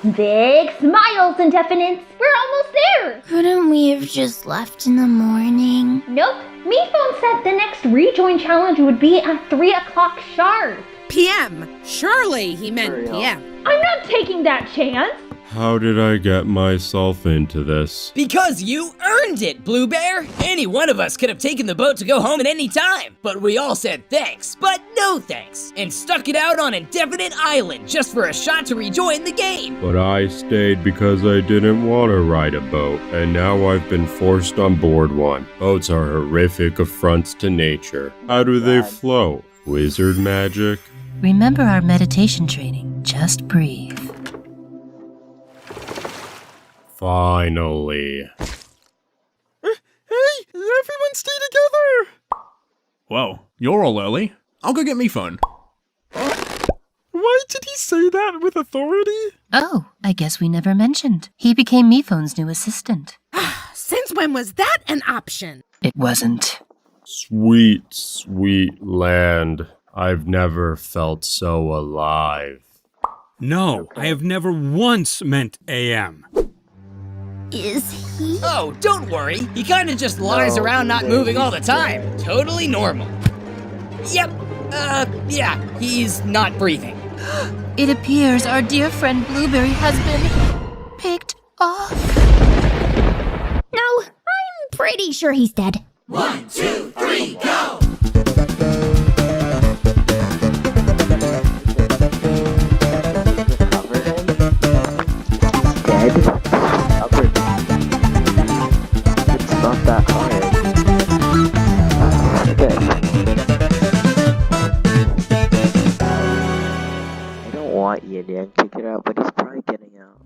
Big smiles, Indefinites. We're almost there. Couldn't we have just left in the morning? Nope. Mephone said the next rejoin challenge would be at 3 o'clock sharp. PM. Surely he meant PM. I'm not taking that chance. How did I get myself into this? Because you earned it, Blue Bear! Any one of us could have taken the boat to go home at any time, but we all said thanks, but no thanks, and stuck it out on Indefinite Island just for a shot to rejoin the game. But I stayed because I didn't want to ride a boat, and now I've been forced on board one. Boats are horrific affronts to nature. How do they float? Wizard magic? Remember our meditation training. Just breathe. Finally. Hey, everyone stay together! Whoa, you're all early. I'll go get me phone. Why did he say that with authority? Oh, I guess we never mentioned. He became Miphone's new assistant. Since when was that an option? It wasn't. Sweet, sweet land. I've never felt so alive. No, I have never once meant AM. Is he? Oh, don't worry. He kinda just lies around not moving all the time. Totally normal. Yep. Yeah, he's not breathing. It appears our dear friend Blueberry has been picked off. No, I'm pretty sure he's dead. 1, 2, 3, go! And kick it out, but he's probably getting out.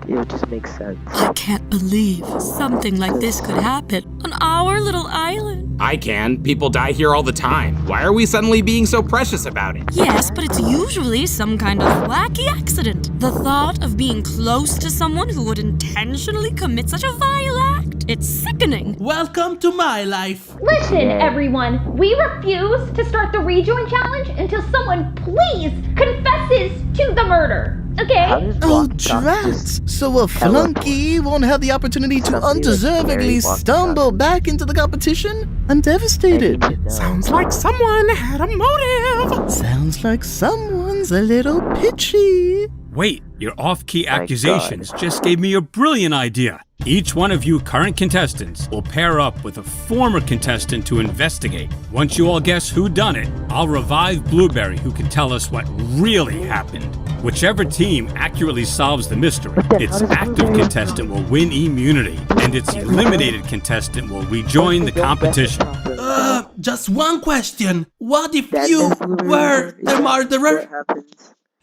It would just make sense. I can't believe something like this could happen on our little island. I can. People die here all the time. Why are we suddenly being so precious about it? Yes, but it's usually some kind of wacky accident. The thought of being close to someone who would intentionally commit such a vile act. It's sickening. Welcome to my life. Listen, everyone. We refuse to start the rejoin challenge until someone please confesses to the murder. Okay? Oh, drat! So a flunky won't have the opportunity to undeservedly stumble back into the competition? I'm devastated. Sounds like someone had a motive. Sounds like someone's a little pitchy. Wait, your off-key accusations just gave me a brilliant idea. Each one of you current contestants will pair up with a former contestant to investigate. Once you all guess who done it, I'll revive Blueberry, who can tell us what really happened. Whichever team accurately solves the mystery, its active contestant will win immunity, and its eliminated contestant will rejoin the competition. Just one question. What if you were the murderer?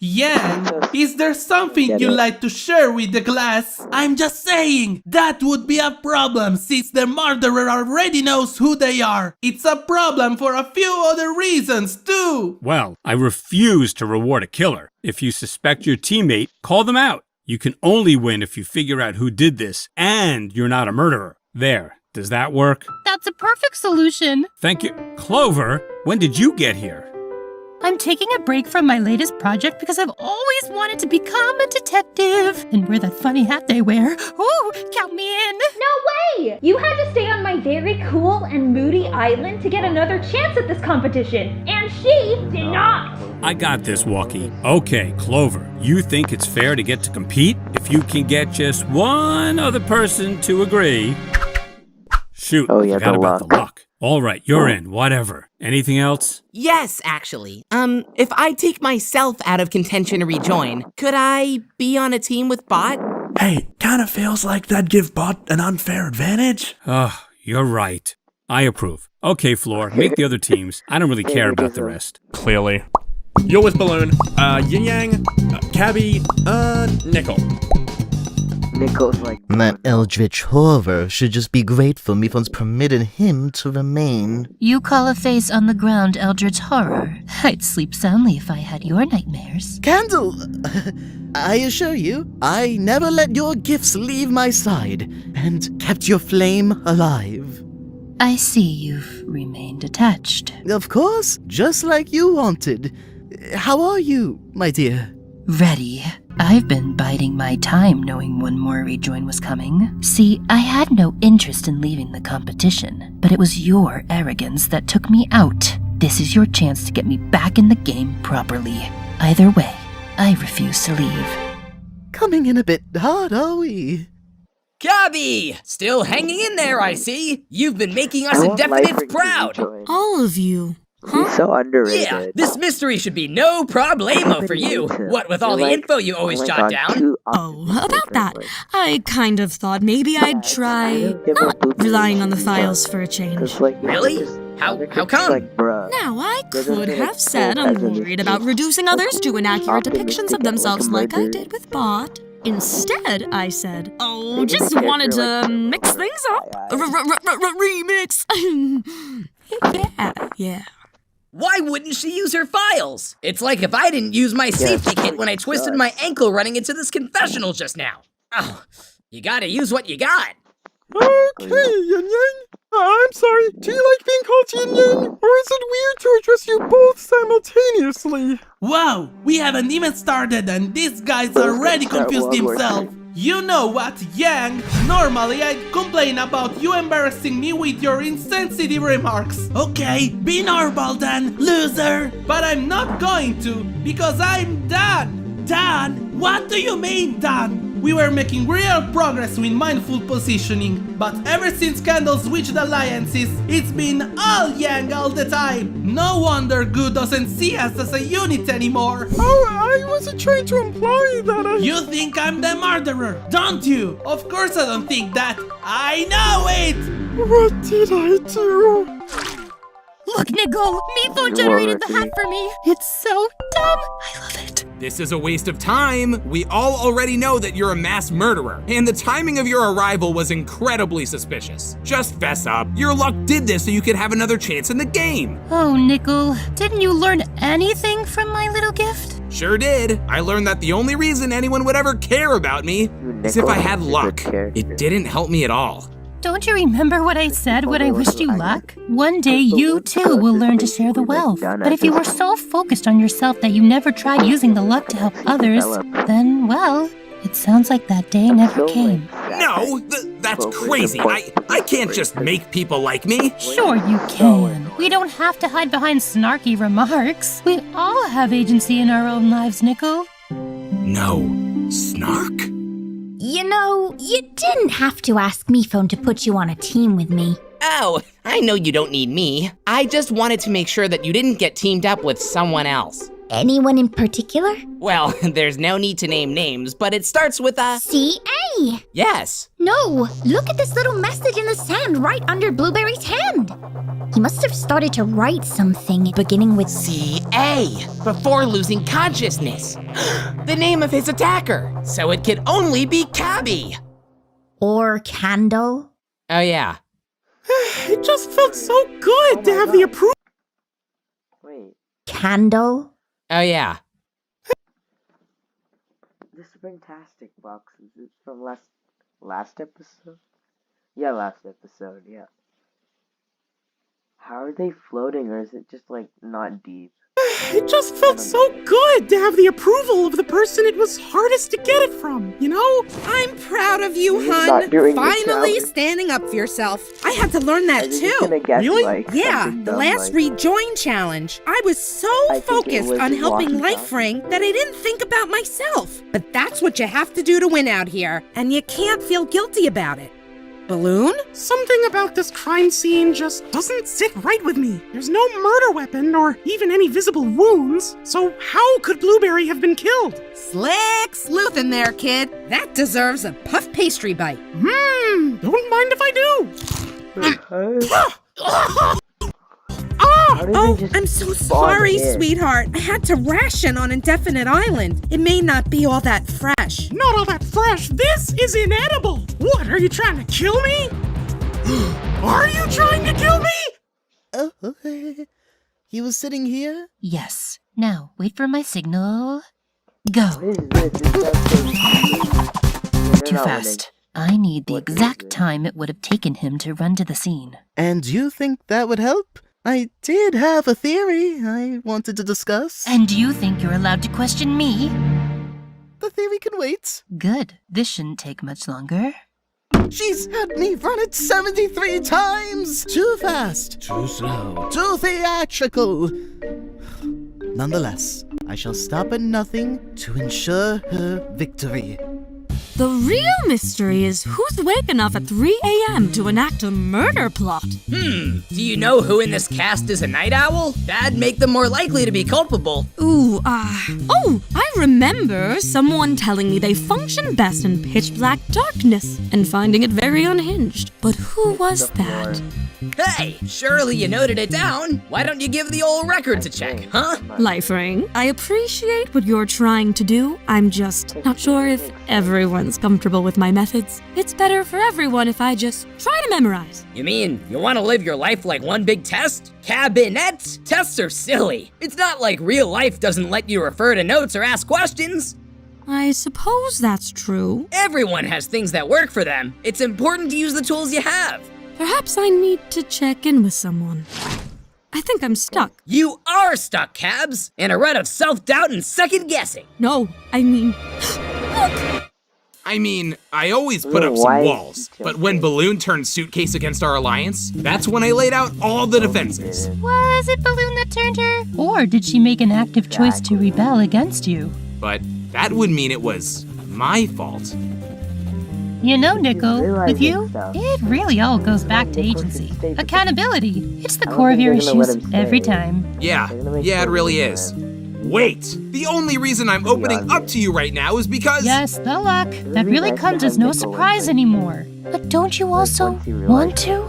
Yeah, is there something you'd like to share with the class? I'm just saying, that would be a problem since the murderer already knows who they are. It's a problem for a few other reasons too. Well, I refuse to reward a killer. If you suspect your teammate, call them out. You can only win if you figure out who did this and you're not a murderer. There, does that work? That's a perfect solution. Thank you. Clover, when did you get here? I'm taking a break from my latest project because I've always wanted to become a detective and wear that funny hat they wear. Ooh, count me in. No way! You had to stay on my very cool and moody island to get another chance at this competition, and she did not. I got this, Walkie. Okay, Clover, you think it's fair to get to compete? If you can get just one other person to agree. Shoot, forgot about the luck. All right, you're in, whatever. Anything else? Yes, actually. If I take myself out of contention to rejoin, could I be on a team with Bot? Hey, kinda feels like that'd give Bot an unfair advantage. Oh, you're right. I approve. Okay, Floor, make the other teams. I don't really care about the rest. Clearly. You're with Balloon, Yin Yang, Cabby, Nickel. Nickel's like... That eldritch horror should just be grateful Miphone's permitted him to remain. You call a face on the ground eldritch horror. I'd sleep soundly if I had your nightmares. Candle! I assure you, I never let your gifts leave my side, and kept your flame alive. I see you've remained attached. Of course, just like you wanted. How are you, my dear? Ready. I've been biding my time knowing one more rejoin was coming. See, I had no interest in leaving the competition, but it was your arrogance that took me out. This is your chance to get me back in the game properly. Either way, I refuse to leave. Coming in a bit hard, are we? Gabby! Still hanging in there, I see. You've been making us Indefinites proud. All of you. He's so underrated. Yeah, this mystery should be no problemo for you. What with all the info you always jot down? Oh, about that. I kind of thought maybe I'd try not relying on the files for a change. Really? How come? Now, I could have said I'm worried about reducing others to inaccurate depictions of themselves like I did with Bot. Instead, I said, oh, just wanted to mix things up. Remix. Yeah. Why wouldn't she use her files? It's like if I didn't use my safety kit when I twisted my ankle running into this confessional just now. Oh, you gotta use what you got. Okay, Yin Yang. I'm sorry, do you like being called Yin Yang? Or is it weird to address you both simultaneously? Wow, we haven't even started and these guys already confused themselves. You know what, Yang? Normally I'd complain about you embarrassing me with your insensitive remarks. Okay, be normal then, loser. But I'm not going to, because I'm done. Done? What do you mean done? We were making real progress with mindful positioning, but ever since Candle switched alliances, it's been all Yang all the time. No wonder Gu doesn't see us as a unit anymore. Oh, I wasn't trying to imply that You think I'm the murderer, don't you? Of course I don't think that. I know it! What did I do? Look, Nicole, Meatphone generated the hat for me. It's so dumb. I love it. This is a waste of time. We all already know that you're a mass murderer, and the timing of your arrival was incredibly suspicious. Just fess up. Your luck did this so you could have another chance in the game. Oh, Nickel, didn't you learn anything from my little gift? Sure did. I learned that the only reason anyone would ever care about me is if I had luck. It didn't help me at all. Don't you remember what I said when I wished you luck? One day you too will learn to share the wealth. But if you were so focused on yourself that you never tried using the luck to help others, then, well, it sounds like that day never came. No, that's crazy. I can't just make people like me. Sure you can. We don't have to hide behind snarky remarks. We all have agency in our own lives, Nickel. No, snark. You know, you didn't have to ask Meatphone to put you on a team with me. Oh, I know you don't need me. I just wanted to make sure that you didn't get teamed up with someone else. Anyone in particular? Well, there's no need to name names, but it starts with a... C.A. Yes. No, look at this little message in the sand right under Blueberry's hand. He must have started to write something beginning with C.A. before losing consciousness. The name of his attacker. So it could only be Cabby. Or Candle. Oh, yeah. It just felt so good to have the approval. Wait. Candle. Oh, yeah. The Springtastic box, is it from last episode? Yeah, last episode, yeah. How are they floating, or is it just, like, not deep? It just felt so good to have the approval of the person it was hardest to get it from, you know? I'm proud of you, hun. Finally standing up for yourself. I had to learn that too. Really? Like, yeah, the last rejoin challenge. I was so focused on helping Lifering that I didn't think about myself. But that's what you have to do to win out here, and you can't feel guilty about it. Balloon? Something about this crime scene just doesn't sit right with me. There's no murder weapon or even any visible wounds, so how could Blueberry have been killed? Slick sleuth in there, kid. That deserves a puff pastry bite. Don't mind if I do. Oh, I'm so sorry, sweetheart. I had to ration on Indefinite Island. It may not be all that fresh. Not all that fresh. This is inedible. What, are you trying to kill me? Are you trying to kill me? He was sitting here? Yes. Now, wait for my signal. Go. Too fast. I need the exact time it would have taken him to run to the scene. And you think that would help? I did have a theory I wanted to discuss. And you think you're allowed to question me? The theory can wait. Good. This shouldn't take much longer. She's had me run it 73 times! Too fast, too slow, too theatrical. Nonetheless, I shall stop at nothing to ensure her victory. The real mystery is who's awake enough at 3 a.m. to enact a murder plot. Do you know who in this cast is a night owl? That'd make them more likely to be culpable. Oh, I remember someone telling me they function best in pitch black darkness and finding it very unhinged. But who was that? Hey, surely you noted it down. Why don't you give the old records a check, huh? Life Ring, I appreciate what you're trying to do. I'm just not sure if everyone's comfortable with my methods. It's better for everyone if I just try to memorize. You mean you want to live your life like one big test? Cabinet? Tests are silly. It's not like real life doesn't let you refer to notes or ask questions. I suppose that's true. Everyone has things that work for them. It's important to use the tools you have. Perhaps I need to check in with someone. I think I'm stuck. You are stuck, Cabs, in a rut of self-doubt and second-guessing. No, I mean... I always put up some walls, but when Balloon turned Suitcase against our alliance, that's when I laid out all the defenses. Was it Balloon that turned her? Or did she make an active choice to rebel against you? But that would mean it was my fault. You know, Nickel, with you, it really all goes back to agency. Accountability. It's the core of your issues every time. Yeah, it really is. Wait! The only reason I'm opening up to you right now is because... Yes, the luck. That really comes as no surprise anymore. But don't you also want to?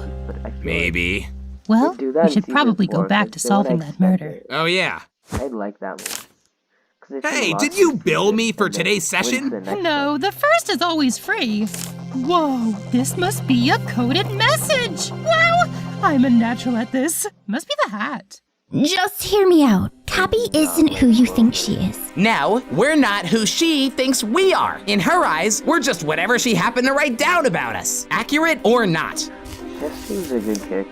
Maybe. Well, we should probably go back to solving that murder. Oh yeah. I'd like that one. Hey, did you bill me for today's session? No, the first is always free. Whoa, this must be a coded message. Wow, I'm a natural at this. Must be the hat. Just hear me out. Cabby isn't who you think she is. No, we're not who she thinks we are. In her eyes, we're just whatever she happened to write down about us. Accurate or not.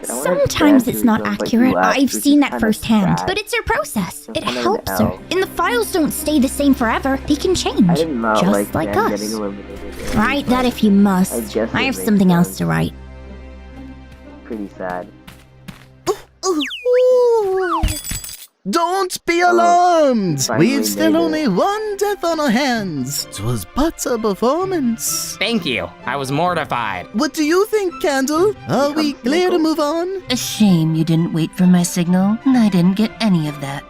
Sometimes it's not accurate. I've seen that firsthand. But it's her process. It helps her. And the files don't stay the same forever. They can change. Just like us. Write that if you must. I have something else to write. Pretty sad. Don't be alarmed! We've still only one death on our hands. 'Twas but a performance. Thank you. I was mortified. What do you think, Candle? Are we clear to move on? A shame you didn't wait for my signal. I didn't get any of that.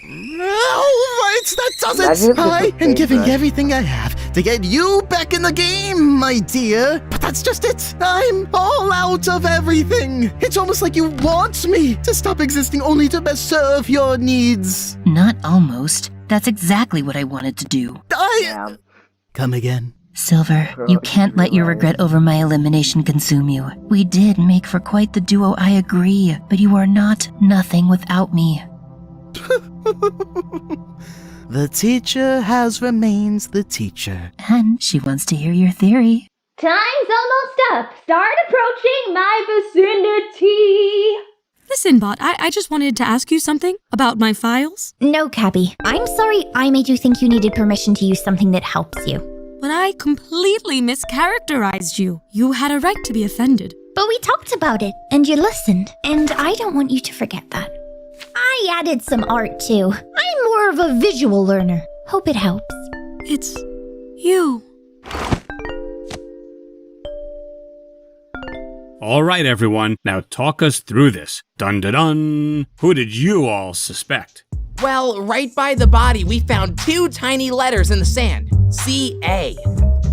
Right, that does it! I am giving everything I have to get you back in the game, my dear. But that's just it. I'm all out of everything. It's almost like you want me to stop existing only to best serve your needs. Not almost. That's exactly what I wanted to do. Come again. Silver, you can't let your regret over my elimination consume you. We did make for quite the duo, I agree, but you are not nothing without me. The teacher has remained the teacher. And she wants to hear your theory. Time's almost up. Start approaching my vicinity. Listen, Bot, I just wanted to ask you something about my files. No, Cabby. I'm sorry I made you think you needed permission to use something that helps you. But I completely mischaracterized you. You had a right to be offended. But we talked about it, and you listened. And I don't want you to forget that. I added some art, too. I'm more of a visual learner. Hope it helps. It's you. All right, everyone. Now talk us through this. Dun-dun-dun. Who did you all suspect? Well, right by the body, we found 2 tiny letters in the sand. C-A.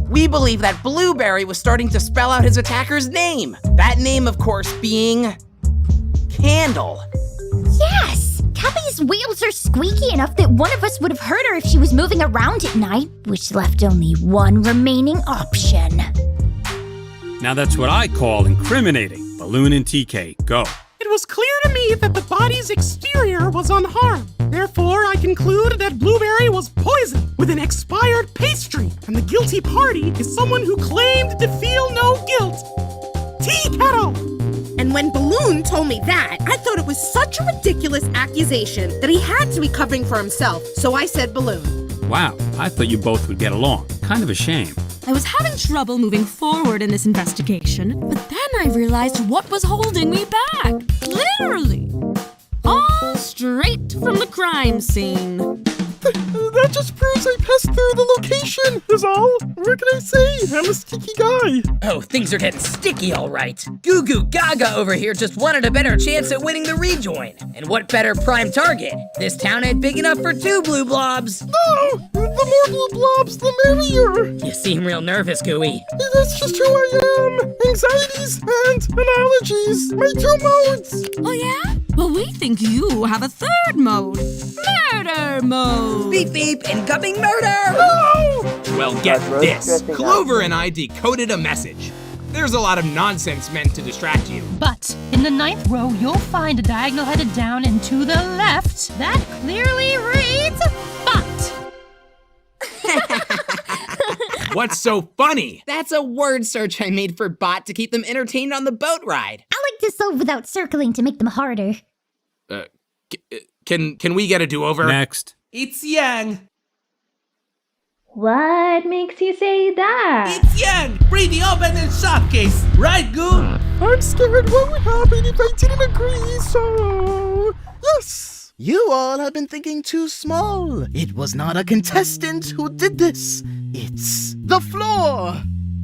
We believe that Blueberry was starting to spell out his attacker's name. That name, of course, being... Candle. Yes! Cabby's wheels are squeaky enough that one of us would have heard her if she was moving around at night, which left only one remaining option. Now that's what I call incriminating. Balloon and TK, go. It was clear to me that the body's exterior was unharmed. Therefore, I conclude that Blueberry was poisoned with an expired pastry, and the guilty party is someone who claimed to feel no guilt. Tea Kettle! And when Balloon told me that, I thought it was such a ridiculous accusation that he had to be covering for himself, so I said Balloon. Wow, I thought you both would get along. Kind of a shame. I was having trouble moving forward in this investigation, but then I realized what was holding me back. Literally. All straight from the crime scene. That just proves I passed through the location, is all. What can I say? I'm a sticky guy. Oh, things are getting sticky, all right. Goo Goo Gaga over here just wanted a better chance at winning the rejoin. And what better prime target? This town ain't big enough for 2 blue blobs. No! The more blue blobs, the merrier. You seem real nervous, Gooey. That's just who I am. Anxieties and allergies. My 2 modes. Oh, yeah? Well, we think you have a 3rd mode. Murder mode. Beep beep, incoming murder! No! Well, get this. Clover and I decoded a message. There's a lot of nonsense meant to distract you. But in the 9th row, you'll find a diagonal headed down and to the left that clearly reads bot. What's so funny? That's a word search I made for bot to keep them entertained on the boat ride. I like to solve without circling to make them harder. Can we get a do-over? Next. It's Yang. What makes you say that? It's Yang. Pretty open and shopcase. Right, Goo? I'm scared what would happen if I didn't agree, so... Yes! You all have been thinking too small. It was not a contestant who did this. It's the floor.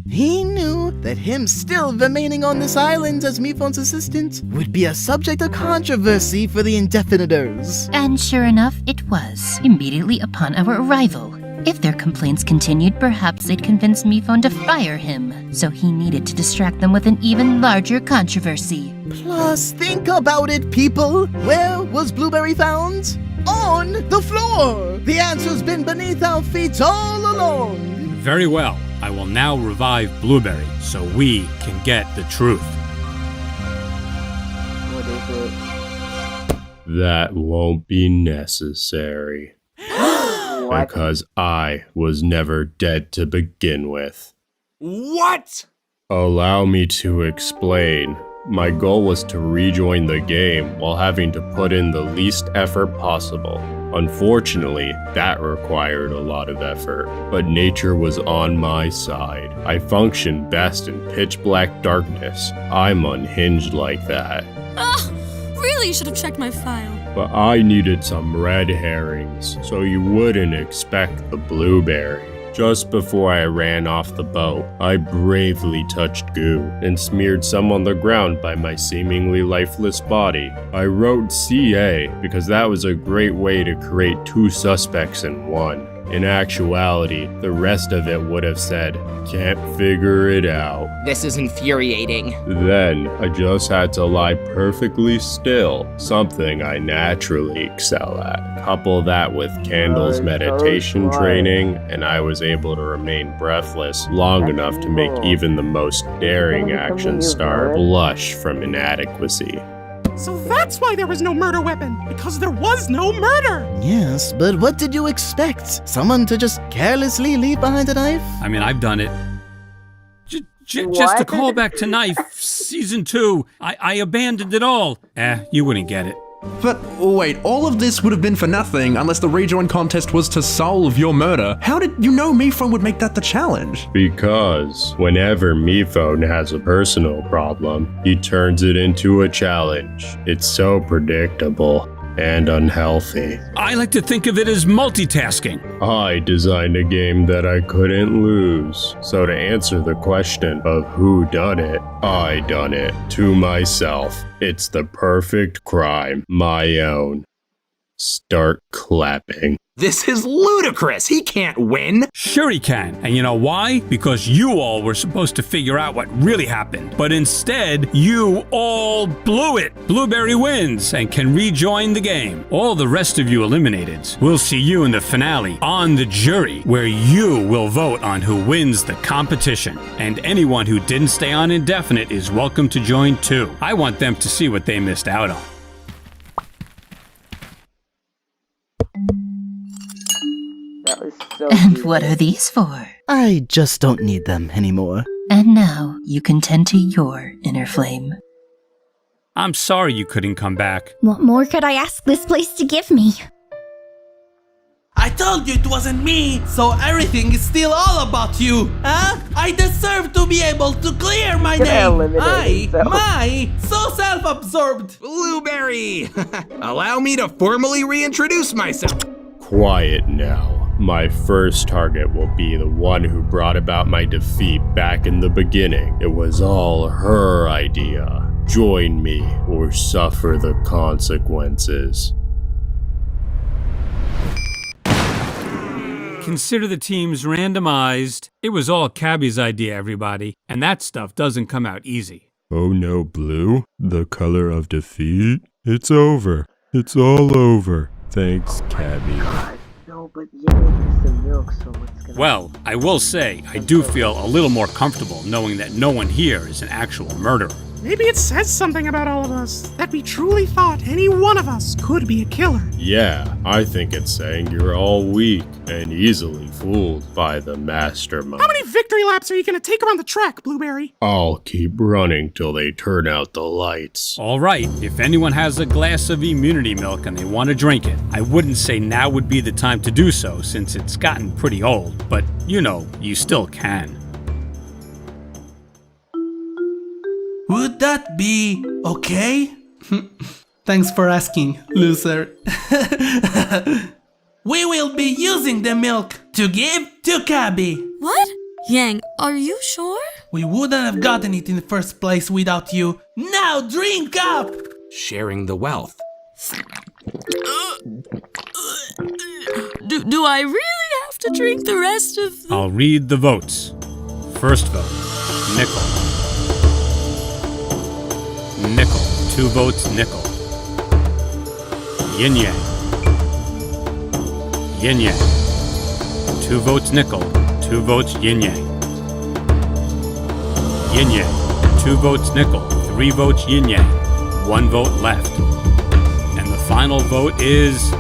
He knew that him still remaining on this island as Miphone's assistant would be a subject of controversy for the indefinitors. And sure enough, it was, immediately upon our arrival. If their complaints continued, perhaps they'd convince Miphone to fire him, so he needed to distract them with an even larger controversy. Plus, think about it, people. Where was Blueberry found? On the floor! The answer's been beneath our feet all along. Very well. I will now revive Blueberry so we can get the truth. What is it? That won't be necessary. Because I was never dead to begin with. What? Allow me to explain. My goal was to rejoin the game while having to put in the least effort possible. Unfortunately, that required a lot of effort, but nature was on my side. I function best in pitch black darkness. I'm unhinged like that. Really should have checked my file. But I needed some red herrings, so you wouldn't expect the blueberry. Just before I ran off the boat, I bravely touched goo and smeared some on the ground by my seemingly lifeless body. I wrote CA because that was a great way to create 2 suspects in one. In actuality, the rest of it would have said, "Can't figure it out." This is infuriating. Then, I just had to lie perfectly still, something I naturally excel at. Couple that with Candle's meditation training, and I was able to remain breathless long enough to make even the most daring action star blush from inadequacy. So that's why there was no murder weapon, because there was no murder! Yes, but what did you expect? Someone to just carelessly leave behind a knife? I mean, I've done it. Just to call back to Knife, Season 2, I abandoned it all. You wouldn't get it. But wait, all of this would have been for nothing unless the rejoin contest was to solve your murder. How did you know Miphone would make that the challenge? Because whenever Miphone has a personal problem, he turns it into a challenge. It's so predictable and unhealthy. I like to think of it as multitasking. I designed a game that I couldn't lose. So to answer the question of who done it, I done it to myself. It's the perfect crime, my own. Start clapping. This is ludicrous. He can't win. Sure he can. And you know why? Because you all were supposed to figure out what really happened. But instead, you all blew it. Blueberry wins and can rejoin the game. All the rest of you eliminated. We'll see you in the finale on the jury, where you will vote on who wins the competition. And anyone who didn't stay on indefinite is welcome to join too. I want them to see what they missed out on. That was so And cute. what are these for? I just don't need them anymore. And now you can tend to your inner flame. I'm sorry you couldn't come back. What more could I ask this place to give me? I told you it wasn't me, so everything is still all about you, huh? I deserve to be able to clear my name. So self-absorbed. Blueberry! Allow me to formally reintroduce myself. Quiet now. My first target will be the one who brought about my defeat back in the beginning. It was all her idea. Join me or suffer the consequences. Consider the teams randomized. It was all Cabby's idea, everybody, and that stuff doesn't come out easy. Oh no, Blue? The color of defeat? It's over. It's all over. Thanks, Cabby. No, but yeah, there's some milk, so what's gonna... Well, I will say, I do feel a little more comfortable knowing that no one here is an actual murderer. Maybe it says something about all of us, that we truly thought any one of us could be a killer. Yeah, I think it's saying you're all weak and easily fooled by the mastermind. How many victory laps are you gonna take around the track, Blueberry? I'll keep running till they turn out the lights. All right, if anyone has a glass of immunity milk and they want to drink it, I wouldn't say now would be the time to do so since it's gotten pretty old, but you know, you still can. Would that be okay? Thanks for asking, loser. We will be using the milk to give to Cabby. What? Yang, are you sure? We wouldn't have gotten it in the first place without you. Now drink up! Sharing the wealth. Do I really have to drink the rest of the... I'll read the votes. First vote, Nickel. Nickel. 2 votes, Nickel. Yin Yang. Yin Yang. 2 votes, Nickel. 2 votes, Yin Yang. Yin Yang. 2 votes, Nickel. 3 votes, Yin Yang. 1 vote left. And the final vote is...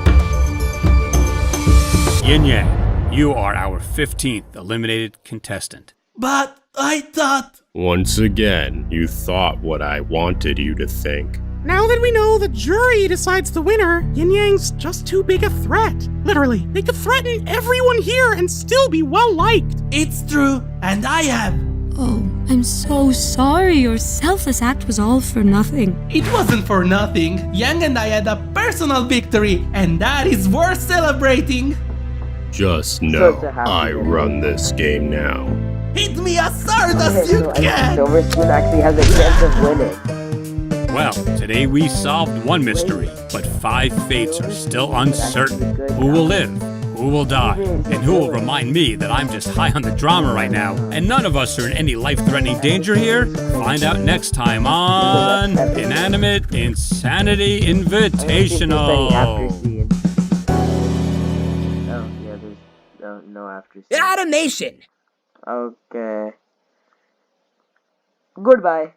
Yin Yang. You are our 15th eliminated contestant. But I thought... Once again, you thought what I wanted you to think. Now that we know the jury decides the winner, Yin Yang's just too big a threat. Literally, they could threaten everyone here and still be well-liked. It's true, and I have. Oh, I'm so sorry. Your selfless act was all for nothing. It wasn't for nothing. Yang and I had a personal victory, and that is worth celebrating. Just know, I run this game now. Hit me as hard as you can! Silver Spoon actually has a chance of winning. Well, today we solved one mystery, but 5 fates are still uncertain. Who will live? Who will die? And who will remind me that I'm just high on the drama right now, and none of us are in any life-threatening danger here? Find out next time on Inanimate Insanity Invitational. No after scene. Animation! Okay. Goodbye.